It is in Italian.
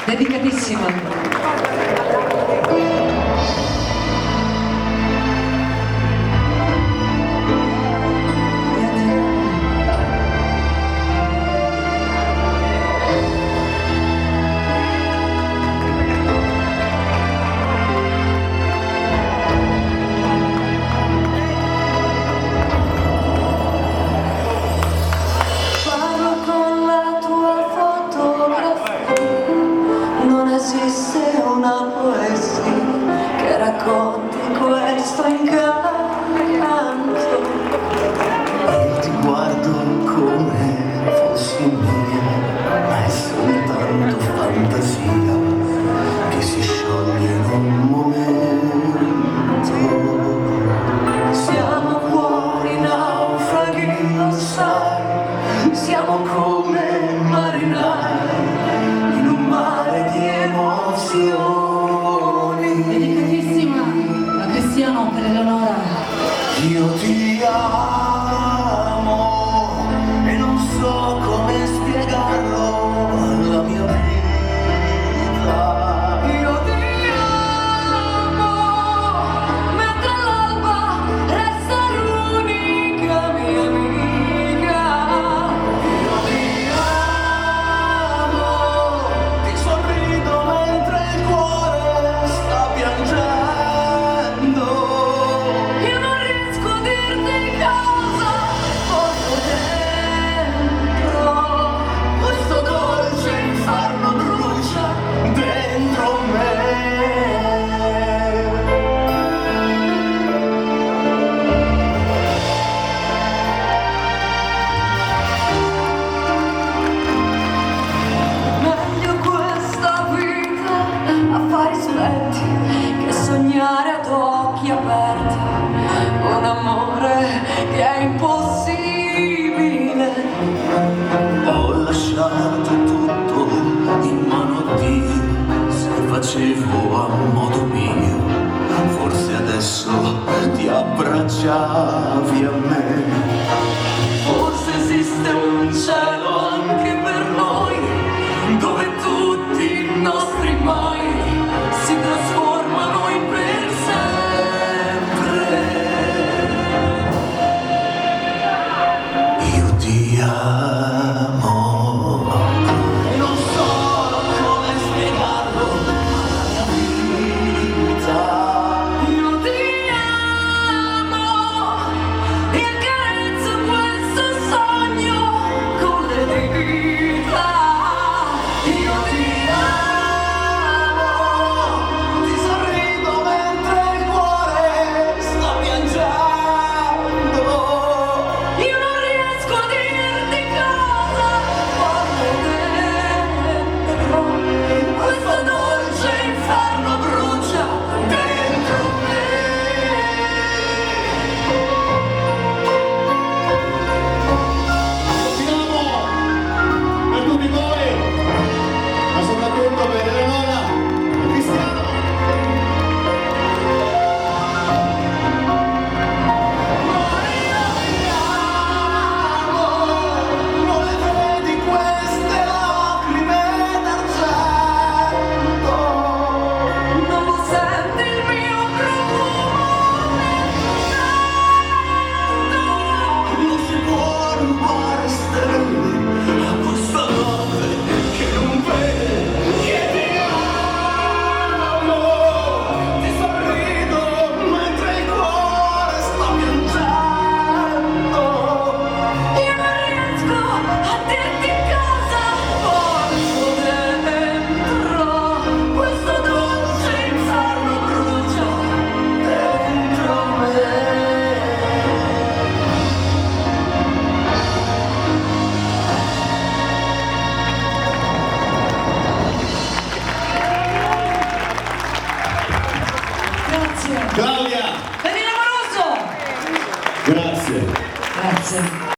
Dedicatissima. Esiste una poesia che racconti questo incanto E ti guardo come fossi mia, ma è soltanto fantasia che si scioglie in un momento. Siamo cuori naufraghi, lo sai, siamo come marinai in un mare di emozioni. Dedicatissima a Cristiano per Eleonora. Io ti amo e non so come spiegarlo alla mia vita. Io ti amo, mentre all'alba resta l'unica mia amica. Io ti amo, ti sorrido mentre il cuore sta piangendo. Io non riesco a dirti cosa porto dentro. Questo dolce inferno brucia dentro me. Meglio questa vita a fare spenti che sognare ad occhi aperti un amore che è impossibile. Ho lasciato tutto in mano a Dio, se facevo a modo mio, forse adesso ti abbracciavi a me. Forse esiste un cielo anche per noi, dove tutti i nostri mai si trasformano in per sempre. Io ti amo e non so come spiegarlo alla mia vita. Io ti amo e accarezzo questo sogno con le dita. Io ti amo, Ti sorrido mentre il cuore sta piangendo. io non riesco a dirti cosa porto dentro. Questo dolce inferno brucia dentro me. Ti amo per tutti voi, ma soprattutto per Eleonora e Cristiano. Non le vedi queste lacrime d'argento? Non lo senti il mio profumo nel Non si può rubare stelle a questa notte che non vede. Io ti amo, ti sorrido mentre il cuore sta piangendo. Io non riesco a dirti cosa porto dentro. Questo dolce inferno brucia dentro me. Grazie. Claudia, Danilo Amoroso. grazie. Grazie.